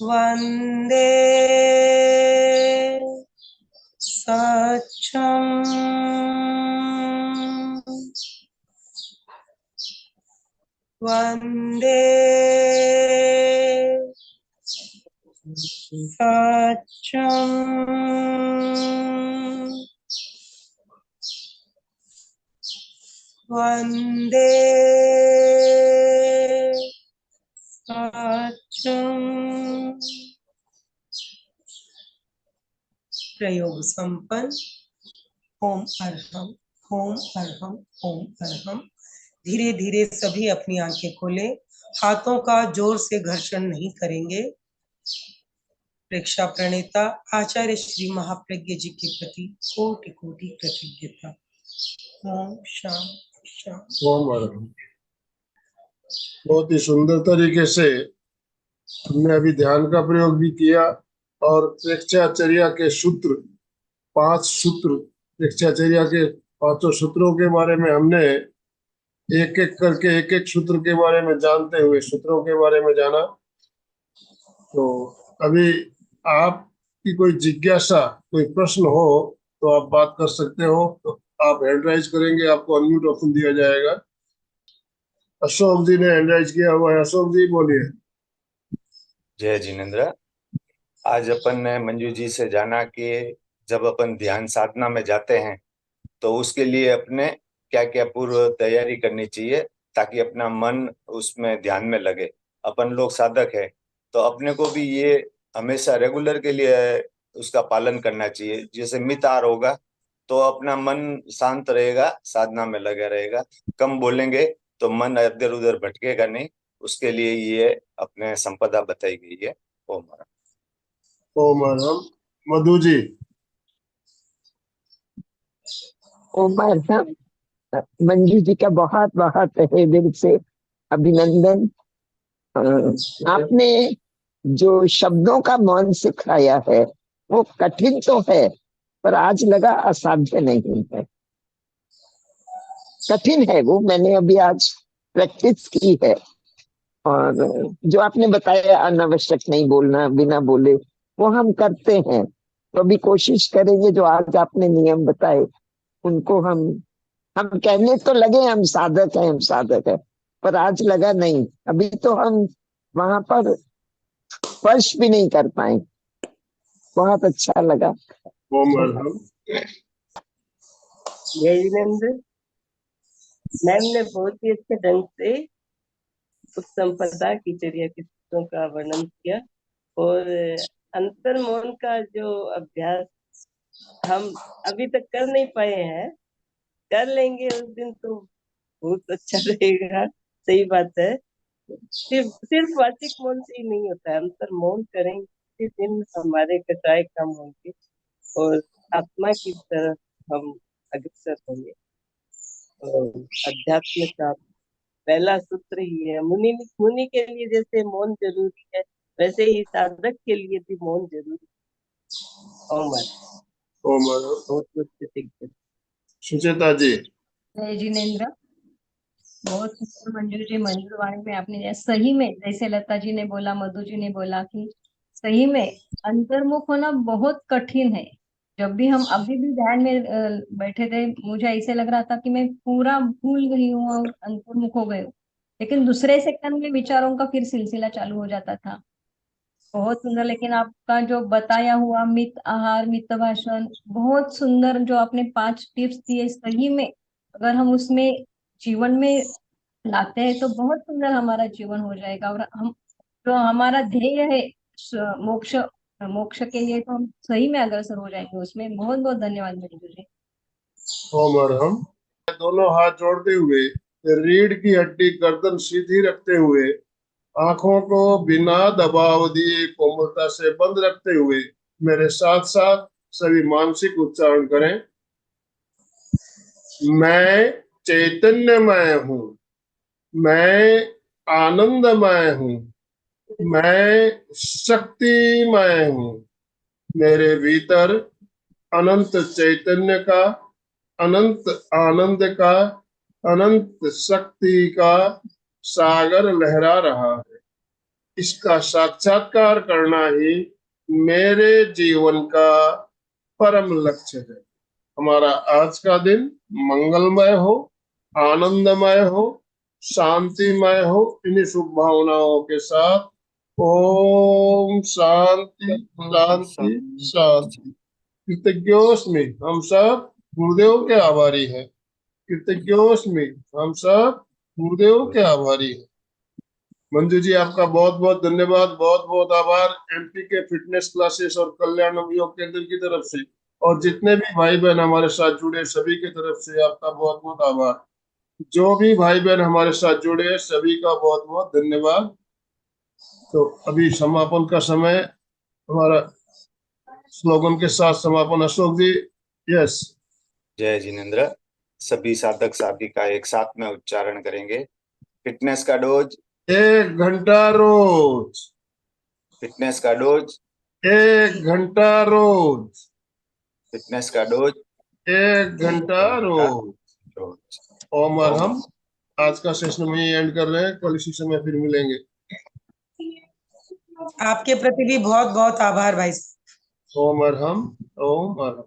Speaker 3: वंदे सत्यम सत्यम वंदे सत्यम। प्रयोग संपन्न। ओम अर्हम, ओम अर्हम, ओम अर्हम। धीरे धीरे सभी अपनी आंखें खोले, हाथों का जोर से घर्षण नहीं करेंगे। प्रेक्षा प्रणेता आचार्य श्री महाप्रज्ञ जी के प्रति कोटि कोटि कृतज्ञता। ओम शांति शांति।
Speaker 1: ओम अर्हम। बहुत ही सुंदर तरीके से हमने अभी ध्यान का प्रयोग भी किया और प्रेक्षाचर्या के सूत्र, 5 सूत्र, प्रेक्षाचर्या के 5 सूत्रों के बारे में हमने एक एक करके एक एक सूत्र के बारे में जानते हुए सूत्रों के बारे में जाना। तो अभी आपकी कोई जिज्ञासा, कोई प्रश्न हो तो आप बात कर सकते हो। तो आप हैंड राइज करेंगे, आपको अनम्यूट ऑप्शन दिया जाएगा। अशोक जी ने हैंड राइज किया हुआ है। अशोक जी बोलिए।
Speaker 4: जय जिनेन्द्र। आज अपन ने मंजू जी से जाना कि जब अपन ध्यान साधना में जाते हैं तो उसके लिए अपने क्या क्या पूर्व तैयारी करनी चाहिए ताकि अपना मन उसमें ध्यान में लगे। अपन लोग साधक है तो अपने को भी ये हमेशा रेगुलर के लिए उसका पालन करना चाहिए। जैसे मित आहार होगा तो अपना मन शांत रहेगा, साधना में लगा रहेगा, कम बोलेंगे तो मन इधर उधर भटकेगा नहीं। उसके लिए ये अपने संपदा बताई गई है। ओम अर्हम।
Speaker 1: ओम अर्हम। मधु जी।
Speaker 5: ओम अर्हम। मंजू जी का बहुत बहुत तहे दिल से अभिनंदन। आपने जो शब्दों का मौन सिखाया है वो कठिन तो है पर आज लगा असाध्य नहीं है। कठिन है वो, मैंने अभी आज प्रैक्टिस की है। और जो आपने बताया अनावश्यक नहीं बोलना, बिना बोले, वो हम करते हैं। तो अभी कोशिश करेंगे जो आज आपने नियम बताए उनको हम कहने तो लगे हम साधक हैं, हम साधक हैं, पर आज लगा नहीं, अभी तो हम वहां पर स्पर्श भी नहीं कर पाए। बहुत अच्छा लगा।
Speaker 1: ओम अर्हम।
Speaker 6: जय जिनेन्द्र। मैम ने बहुत ही अच्छे ढंग से सुख संपदा की चर्या के सूत्रों का वर्णन किया और अंतर मौन का जो अभ्यास हम अभी तक कर नहीं पाए हैं, कर लेंगे उस दिन तो बहुत अच्छा रहेगा। सही बात है। सिर्फ वाचिक मौन से ही नहीं होता है, अंतर मौन करेंगे इस दिन हमारे कटाए कम होंगे और आत्मा की तरफ हम अग्रसर होंगे। अध्यात्म का पहला सूत्र ही है। मुनि के लिए जैसे मौन जरूरी है वैसे ही साधक के लिए भी मौन जरूरी है। ओम
Speaker 1: अर्हम।
Speaker 6: बहुत बहुत
Speaker 1: सुचेता जी।
Speaker 7: जय जिनेन्द्र। बहुत सुंदर मंजू जी, मंजूर वाणी में आपने सही में, जैसे लता जी ने बोला, मधु जी ने बोला कि सही में अंतर्मुख होना बहुत कठिन है। जब भी हम अभी भी ध्यान में बैठे थे, मुझे ऐसे लग रहा था कि मैं पूरा भूल गई हूँ और अंतर्मुख हो गई हूँ, लेकिन दूसरे सेकंड में विचारों का फिर सिलसिला चालू हो जाता था। बहुत सुंदर। लेकिन आपका जो बताया हुआ मित आहार, मित भाषण, बहुत सुंदर जो आपने 5 टिप्स दिए, सही में अगर हम उसमें जीवन में लाते हैं तो बहुत सुंदर हमारा जीवन हो जाएगा। और हम जो हमारा ध्येय है मोक्ष, मोक्ष के लिए, तो हम सही में अग्रसर हो जाएंगे उसमें। बहुत बहुत धन्यवाद मंजू जी।
Speaker 1: ओम अर्हम। दोनों हाथ जोड़ते हुए, रीढ़ की हड्डी गर्दन सीधी रखते हुए, आंखों को बिना दबाव दिए कोमलता से बंद रखते हुए मेरे साथ साथ सभी मानसिक उच्चारण करें। मैं चैतन्यमय हूँ, मैं आनंदमय हूँ, मैं शक्तिमय हूँ। मेरे भीतर अनंत चैतन्य का, अनंत आनंद का, अनंत शक्ति का सागर लहरा रहा है। इसका साक्षात्कार करना ही मेरे जीवन का परम लक्ष्य है। हमारा आज का दिन मंगलमय हो, आनंदमय हो, शांतिमय हो। इन्हीं शुभ भावनाओं के साथ ओम शांति शांति शांति। कृतज्ञोस्मि, हम सब गुरुदेव के आभारी हैं। कृतज्ञोस्मि, हम सब गुरुदेव के आभारी हैं। मंजू जी, आपका बहुत बहुत धन्यवाद, बहुत बहुत आभार एमपी के फिटनेस क्लासेस और कल्याण योग केंद्र की तरफ से, और जितने भी भाई बहन हमारे साथ जुड़े सभी की तरफ से आपका बहुत बहुत आभार। जो भी भाई बहन हमारे साथ जुड़े सभी का बहुत बहुत धन्यवाद। तो अभी समापन का समय, हमारा स्लोगन के साथ समापन। अशोक जी, यस।
Speaker 4: जय जिनेन्द्र। सभी साधक साधिका एक साथ में उच्चारण करेंगे। फिटनेस का डोज
Speaker 1: 1 घंटा रोज।
Speaker 4: फिटनेस का डोज
Speaker 1: 1 घंटा रोज।
Speaker 4: फिटनेस का डोज
Speaker 1: 1 घंटा रोज।
Speaker 4: रोज।
Speaker 1: और हम आज का सेशन में एंड कर रहे हैं। कल इसी समय फिर मिलेंगे।
Speaker 3: आपके प्रति भी बहुत बहुत आभार भाई।
Speaker 1: ओम अरहम, ओम अरहम।